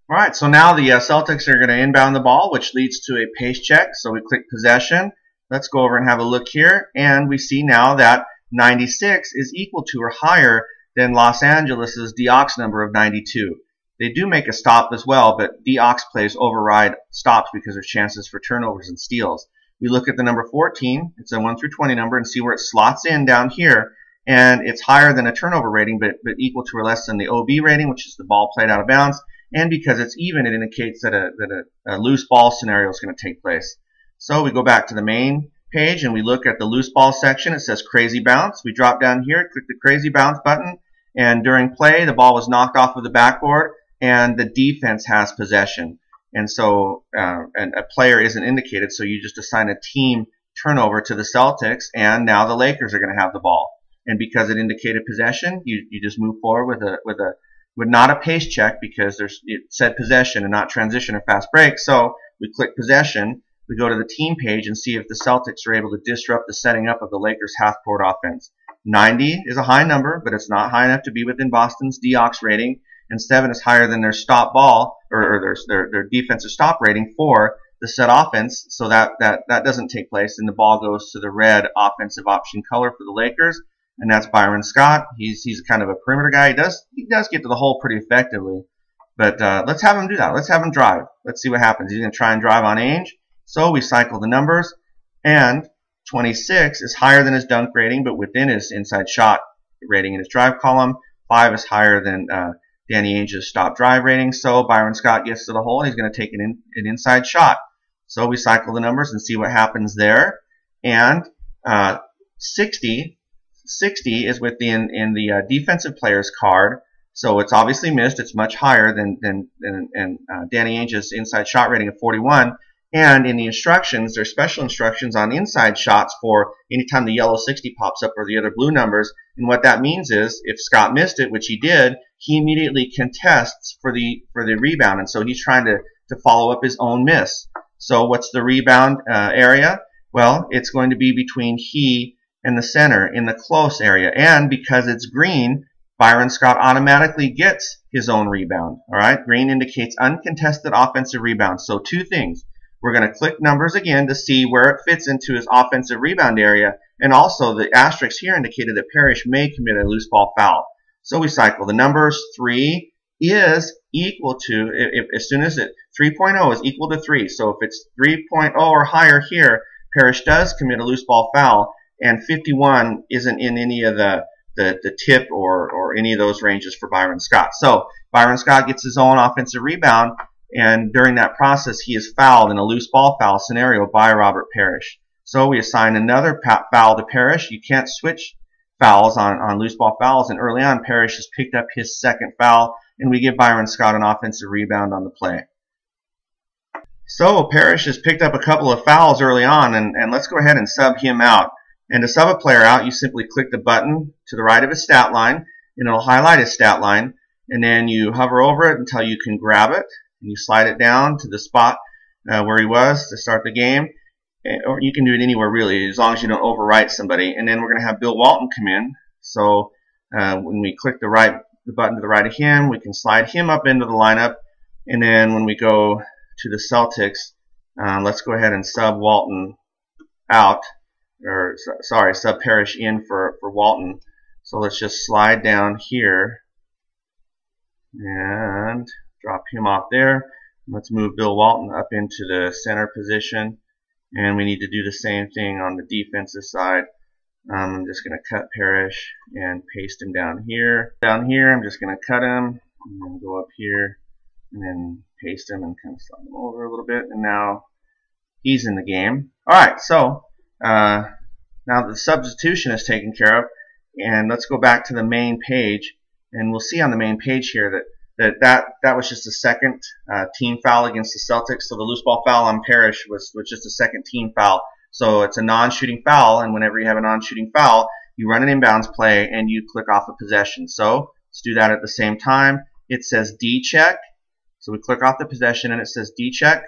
All right, so now the Celtics are going to inbound the ball, which leads to a pace check. So we click possession. Let's go over and have a look here, and we see now that 96 is equal to or higher than Los Angeles' Diox number of 92. They do make a stop as well, but Diox plays override stops because there's chances for turnovers and steals. We look at the number 14, it's a 1 through 20 number, and see where it slots in down here, and it's higher than a turnover rating, but equal to or less than the OB rating, which is the ball played out of bounds. And because it's even, it indicates that a loose ball scenario is going to take place. So we go back to the main page and we look at the loose ball section. It says crazy bounce. We drop down here, click the crazy bounce button, and during play the ball was knocked off of the backboard and the defense has possession. And so and a player isn't indicated, so you just assign a team turnover to the Celtics, and now the Lakers are going to have the ball. And because it indicated possession, you just move forward with not a pace check, because it said possession and not transition or fast break. So we click possession, we go to the team page and see if the Celtics are able to disrupt the setting up of the Lakers half-court offense. 90 is a high number, but it's not high enough to be within Boston's Diox rating, and 7 is higher than their stop ball, or their defensive stop rating for the set offense, so that doesn't take place, and the ball goes to the red offensive option color for the Lakers, and that's Byron Scott. He's kind of a perimeter guy. He does get to the hole pretty effectively, but let's have him do that. Let's have him drive. Let's see what happens. He's going to try and drive on Ainge. So we cycle the numbers, and 26 is higher than his dunk rating, but within his inside shot rating in his drive column. 5 is higher than Danny Ainge's stop drive rating. So Byron Scott gets to the hole, and he's going to take an inside shot. So we cycle the numbers and see what happens there. And 60 is within the defensive player's card. So it's obviously missed. It's much higher than Danny Ainge's inside shot rating of 41. And in the instructions, there's special instructions on inside shots for anytime the yellow 60 pops up or the other blue numbers. And what that means is if Scott missed it, which he did, he immediately contests for the rebound. And so he's trying to follow up his own miss. So what's the rebound area? Well, it's going to be between he and the center in the close area. And because it's green, Byron Scott automatically gets his own rebound. All right, green indicates uncontested offensive rebound. So two things. We're going to click numbers again to see where it fits into his offensive rebound area. And also the asterisk here indicated that Parrish may commit a loose ball foul. So we cycle the numbers. 3 is equal to, as soon as 3.0 is equal to 3. So if it's 3.0 or higher here, Parrish does commit a loose ball foul. And 51 isn't in any of the tip or any of those ranges for Byron Scott. So Byron Scott gets his own offensive rebound, and during that process he is fouled in a loose ball foul scenario by Robert Parrish. So we assign another foul to Parrish. You can't switch fouls on loose ball fouls, and early on Parrish has picked up his second foul, and we give Byron Scott an offensive rebound on the play. So Parrish has picked up a couple of fouls early on, and let's go ahead and sub him out. And to sub a player out, you simply click the button to the right of his stat line, and it'll highlight his stat line, and then you hover over it until you can grab it, and you slide it down to the spot where he was to start the game, or you can do it anywhere really, as long as you don't overwrite somebody. And then we're going to have Bill Walton come in. So when we click the button to the right of him, we can slide him up into the lineup, and then when we go to the Celtics, let's go ahead and sub Walton out. Or sorry, sub Parrish in for Walton. So let's just slide down here and drop him off there. Let's move Bill Walton up into the center position, and we need to do the same thing on the defensive side. I'm just going to cut Parrish and paste him down here. Down here, I'm just going to cut him and then go up here and then paste him and kind of slide him over a little bit, and now he's in the game. All right, so now the substitution is taken care of, and let's go back to the main page, and we'll see on the main page here that was just a second team foul against the Celtics. So the loose ball foul on Parrish was just a second team foul. So it's a non-shooting foul, and whenever you have a non-shooting foul, you run an inbounds play and you click off a possession. So let's do that at the same time. It says D check, so we click off the possession and it says D check.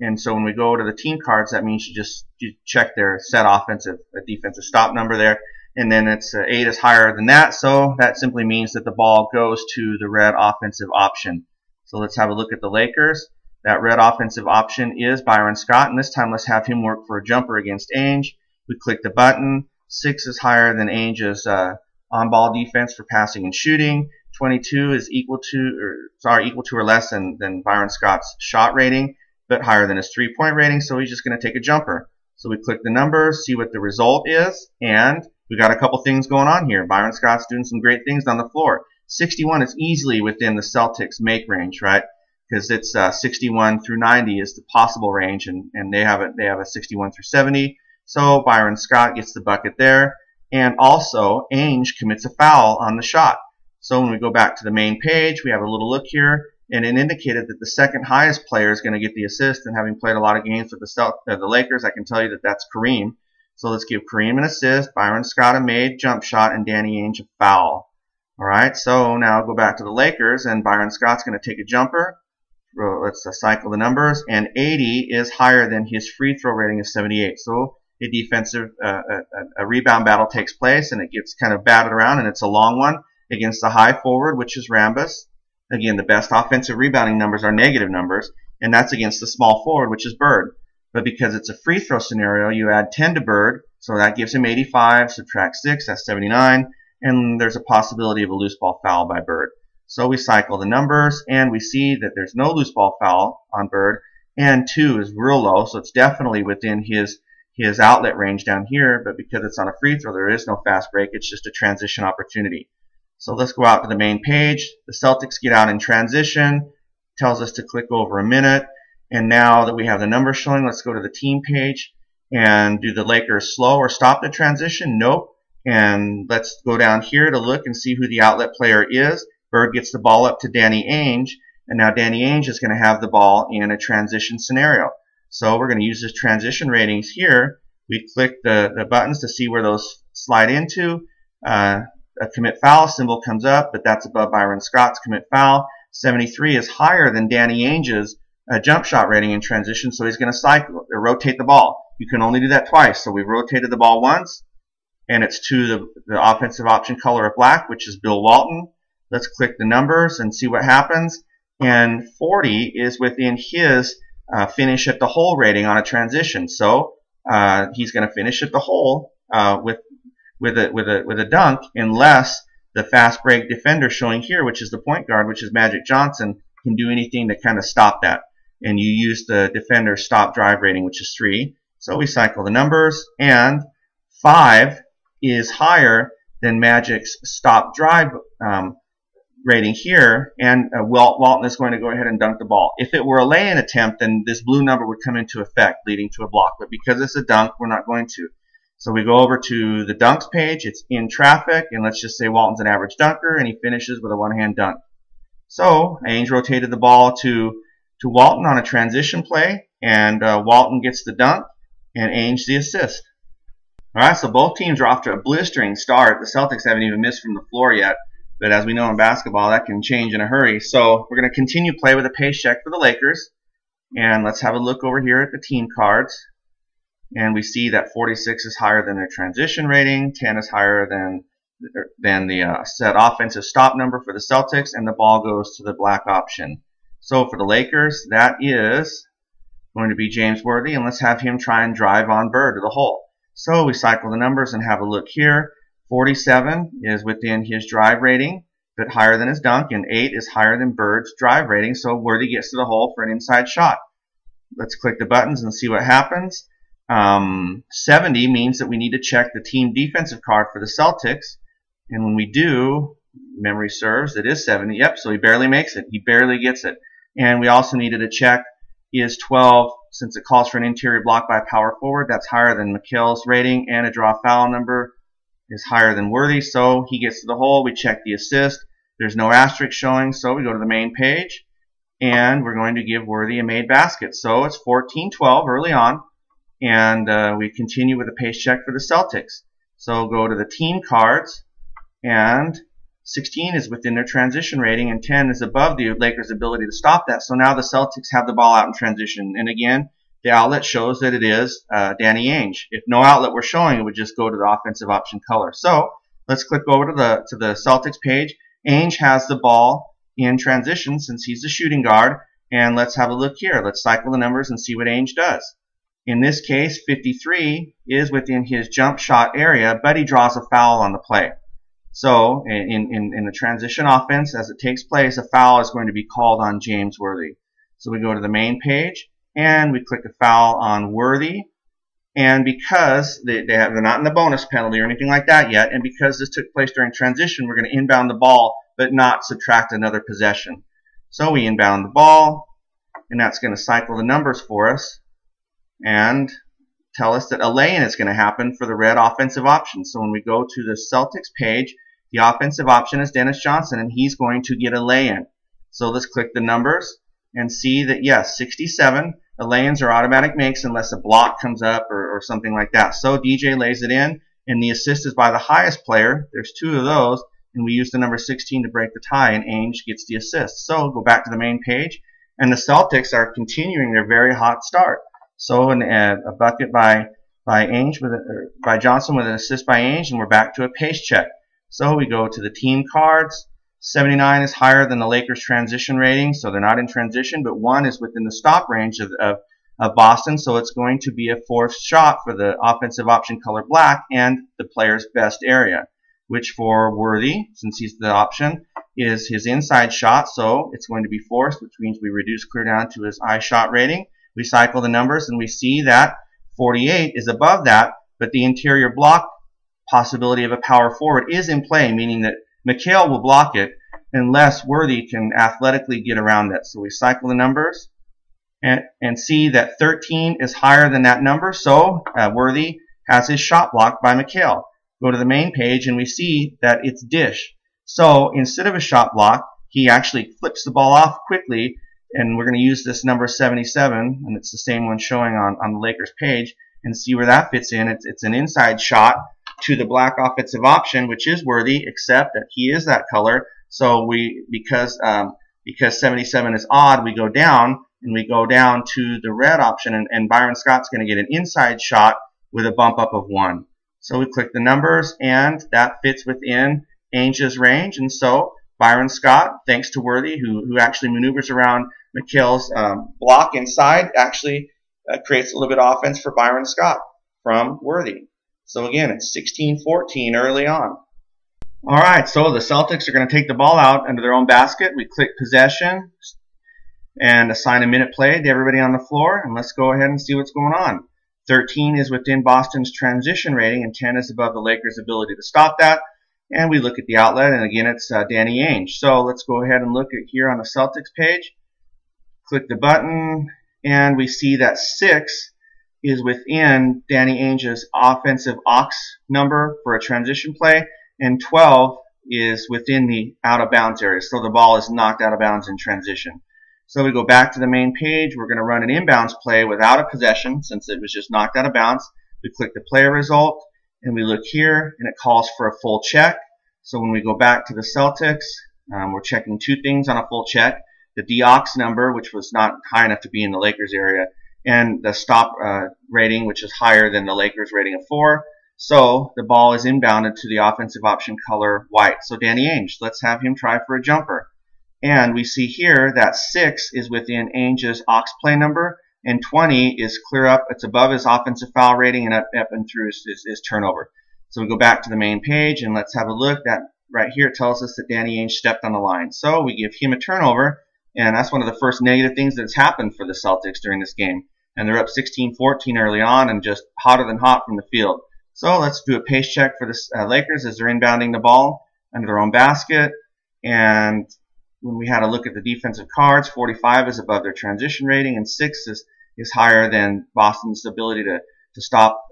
And so when we go to the team cards, that means you check their set offensive, defensive stop number there. And then it's 8 is higher than that, so that simply means that the ball goes to the red offensive option. So let's have a look at the Lakers. That red offensive option is Byron Scott, and this time let's have him work for a jumper against Ainge. We click the button. 6 is higher than Ainge's on-ball defense for passing and shooting. 22 is equal to or less than Byron Scott's shot rating, but higher than his three-point rating, so he's just going to take a jumper. So we click the numbers, see what the result is, and we got a couple things going on here. Byron Scott's doing some great things on the floor. 61 is easily within the Celtics make range, right? Because it's 61 through 90 is the possible range, and they have a 61 through 70. So Byron Scott gets the bucket there, and also Ainge commits a foul on the shot. So when we go back to the main page, we have a little look here, and it indicated that the second highest player is going to get the assist. And having played a lot of games with the Lakers, I can tell you that that's Kareem. So let's give Kareem an assist, Byron Scott a made jump shot, and Danny Ainge a foul. All right, so now go back to the Lakers, and Byron Scott's going to take a jumper. Let's cycle the numbers, and 80 is higher than his free throw rating of 78. So a defensive a rebound battle takes place, and it gets kind of batted around, and it's a long one against the high forward, which is Rambis. Again, the best offensive rebounding numbers are negative numbers, and that's against the small forward, which is Bird. But because it's a free throw scenario, you add 10 to Bird, so that gives him 85, subtract 6, that's 79, and there's a possibility of a loose ball foul by Bird. So we cycle the numbers, and we see that there's no loose ball foul on Bird, and 2 is real low, so it's definitely within his outlet range down here, but because it's on a free throw, there is no fast break, it's just a transition opportunity. So let's go out to the main page. The Celtics get out in transition, tells us to click over a minute, and now that we have the numbers showing, let's go to the team page, and do the Lakers slow or stop the transition? Nope. And let's go down here to look and see who the outlet player is. Bird gets the ball up to Danny Ainge, and now Danny Ainge is going to have the ball in a transition scenario. So we're going to use his transition ratings here. We click the buttons to see where those slide into. A commit foul symbol comes up, but that's above Byron Scott's commit foul. 73 is higher than Danny Ainge's jump shot rating in transition, so he's going to cycle or rotate the ball. You can only do that twice, so we've rotated the ball once, and it's to the offensive option color of black, which is Bill Walton. Let's click the numbers and see what happens. And 40 is within his finish at the hole rating on a transition, so he's going to finish at the hole with a dunk, unless the fast break defender showing here, which is the point guard, which is Magic Johnson, can do anything to kind of stop that. And you use the defender's stop drive rating, which is 3. So we cycle the numbers, and 5 is higher than Magic's stop drive rating here, and Walton is going to go ahead and dunk the ball. If it were a lay-in attempt, then this blue number would come into effect, leading to a block. But because it's a dunk, we're not going to. So we go over to the dunks page. It's in traffic, and let's just say Walton's an average dunker, and he finishes with a one-hand dunk. So Ainge rotated the ball to Walton on a transition play, and Walton gets the dunk, and Ainge the assist. All right, so both teams are off to a blistering start. The Celtics haven't even missed from the floor yet, but as we know in basketball, that can change in a hurry. So we're going to continue play with a pace check for the Lakers, and let's have a look over here at the team cards. And we see that 46 is higher than their transition rating, 10 is higher than the set offensive stop number for the Celtics, and the ball goes to the black option. So for the Lakers, that is going to be James Worthy, and let's have him try and drive on Bird to the hole. So we cycle the numbers and have a look here. 47 is within his drive rating, but higher than his dunk, and 8 is higher than Bird's drive rating, so Worthy gets to the hole for an inside shot. Let's click the buttons and see what happens. 70 means that we need to check the team defensive card for the Celtics, and when we do, memory serves, it is 70. Yep, so he barely makes it. He barely gets it. And we also needed to check, is 12, since it calls for an interior block by a power forward, that's higher than McHale's rating, and a draw foul number is higher than Worthy, so he gets to the hole. We check the assist. There's no asterisk showing, so we go to the main page, and we're going to give Worthy a made basket. So it's 14-12 early on, and we continue with a pace check for the Celtics. So go to the team cards, and 16 is within their transition rating, and 10 is above the Lakers' ability to stop that. So now the Celtics have the ball out in transition. And again, the outlet shows that it is Danny Ainge. If no outlet were showing, it would just go to the offensive option color. So let's click over to the Celtics page. Ainge has the ball in transition since he's the shooting guard. And let's have a look here. Let's cycle the numbers and see what Ainge does. In this case, 53 is within his jump shot area, but he draws a foul on the play. So in the transition offense, as it takes place, a foul is going to be called on James Worthy. So we go to the main page, and we click a foul on Worthy. And because they're not in the bonus penalty or anything like that yet, and because this took place during transition, we're going to inbound the ball but not subtract another possession. So we inbound the ball, and that's going to cycle the numbers for us and tell us that a lay-in is going to happen for the red offensive option. So when we go to the Celtics page, the offensive option is Dennis Johnson, and he's going to get a lay-in. So let's click the numbers and see that, yes, 67. The lay-ins are automatic makes unless a block comes up or something like that. So DJ lays it in, and the assist is by the highest player. There's 2 of those, and we use the number 16 to break the tie, and Ainge gets the assist. So go back to the main page, and the Celtics are continuing their very hot start. So a bucket by Ainge by Johnson with an assist by Ainge, and we're back to a pace check. So we go to the team cards. 79 is higher than the Lakers' transition rating, so they're not in transition, but 1 is within the stop range of Boston, so it's going to be a forced shot for the offensive option color black and the player's best area, which for Worthy, since he's the option, is his inside shot, so it's going to be forced, which means we reduce clear down to his eye shot rating. We cycle the numbers, and we see that 48 is above that, but the interior block possibility of a power forward is in play, meaning that McHale will block it unless Worthy can athletically get around it. So we cycle the numbers and see that 13 is higher than that number, so Worthy has his shot blocked by McHale. Go to the main page and we see that it's dish. So instead of a shot block, he actually flips the ball off quickly, and we're going to use this number 77, and it's the same one showing on the Lakers page, and see where that fits in. It's an inside shot to the black offensive option, which is Worthy, except that he is that color. So because 77 is odd, we go down, and we go down to the red option, and Byron Scott's going to get an inside shot with a bump up of 1. So we click the numbers, and that fits within Ainge's range, and so Byron Scott, thanks to Worthy, who actually maneuvers around McHale's block inside, actually creates a little bit of offense for Byron Scott from Worthy. So again, it's 16-14 early on. All right, so the Celtics are going to take the ball out under their own basket. We click possession and assign a minute play to everybody on the floor, and let's go ahead and see what's going on. 13 is within Boston's transition rating, and 10 is above the Lakers' ability to stop that. And we look at the outlet, and again, it's Danny Ainge. So let's go ahead and look at here on the Celtics page. Click the button, and we see that 6 is within Danny Ainge's offensive aux number for a transition play, and 12 is within the out-of-bounds area. So the ball is knocked out of bounds in transition. So we go back to the main page. We're going to run an inbounds play without a possession since it was just knocked out of bounds. We click the play result, and we look here, and it calls for a full check. So when we go back to the Celtics, we're checking 2 things on a full check. The DOX number, which was not high enough to be in the Lakers area, and the stop rating, which is higher than the Lakers rating of 4. So the ball is inbounded to the offensive option color white. So Danny Ainge, let's have him try for a jumper. And we see here that 6 is within Ainge's aux play number, and 20 is clear up. It's above his offensive foul rating and up and through his turnover. So we go back to the main page, and let's have a look. That right here tells us that Danny Ainge stepped on the line. So we give him a turnover, and that's one of the first negative things that's happened for the Celtics during this game. And they're up 16-14 early on and just hotter than hot from the field. So let's do a pace check for the Lakers as they're inbounding the ball under their own basket. And when we had a look at the defensive cards, 45 is above their transition rating, and 6 is higher than Boston's ability to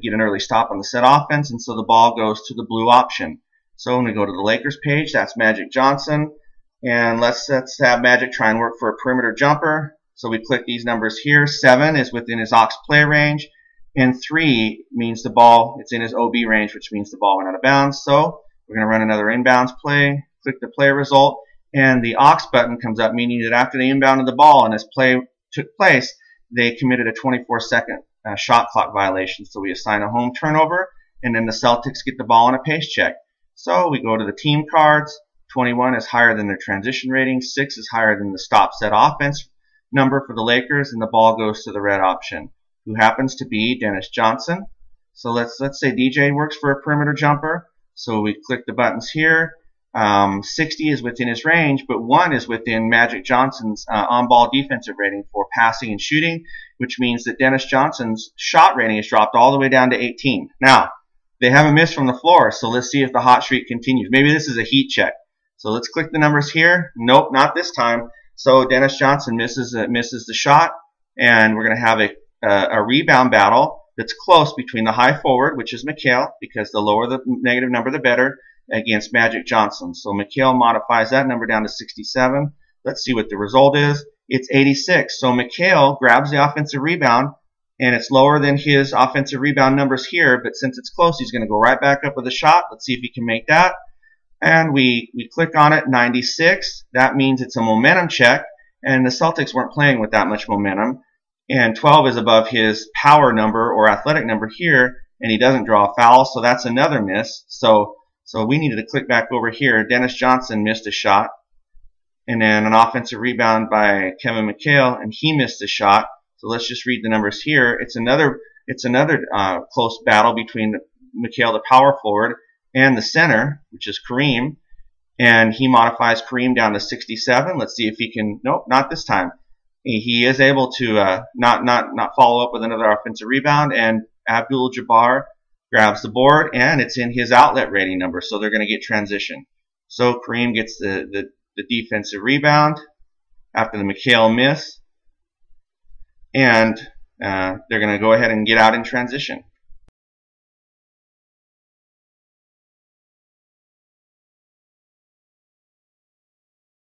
get an early stop on the set offense, and so the ball goes to the blue option. So when we go to the Lakers page, that's Magic Johnson, and let's have Magic try and work for a perimeter jumper. So we click these numbers here. 7 is within his aux play range, and 3 means the ball, it's in his OB range, which means the ball went out of bounds. So we're going to run another inbounds play, click the play result, and the aux button comes up, meaning that after they inbounded the ball and this play took place, they committed a 24-second shot clock violation. So we assign a home turnover, and then the Celtics get the ball on a pace check. So we go to the team cards. 21 is higher than their transition rating. 6 is higher than the stop set offense number for the Lakers, and the ball goes to the red option, who happens to be Dennis Johnson. So let's say DJ works for a perimeter jumper. So we click the buttons here. 60 is within his range, but 1 is within Magic Johnson's on-ball defensive rating for passing and shooting, which means that Dennis Johnson's shot rating has dropped all the way down to 18. Now, they haven't missed from the floor, so let's see if the hot streak continues. Maybe this is a heat check. So let's click the numbers here. Nope, not this time. So Dennis Johnson misses the shot, and we're going to have a rebound battle that's close between the high forward, which is Mikal, because the lower the negative number, the better, against Magic Johnson. So Mikal modifies that number down to 67. Let's see what the result is. It's 86. So Mikal grabs the offensive rebound, and it's lower than his offensive rebound numbers here, but since it's close, he's going to go right back up with a shot. Let's see if he can make that. And we click on it, 96. That means it's a momentum check, and the Celtics weren't playing with that much momentum. And 12 is above his power number or athletic number here, and he doesn't draw a foul, so that's another miss. So we needed to click back over here. Dennis Johnson missed a shot, and then an offensive rebound by Kevin McHale, and he missed a shot. So let's just read the numbers here. It's another close battle between McHale, the power forward, and the center, which is Kareem, and he modifies Kareem down to 67. Let's see if he can. Nope, not this time. He is able to not follow up with another offensive rebound, and Abdul-Jabbar grabs the board, and it's in his outlet rating number, so they're going to get transition. So Kareem gets the defensive rebound after the McHale miss, and they're going to go ahead and get out in transition.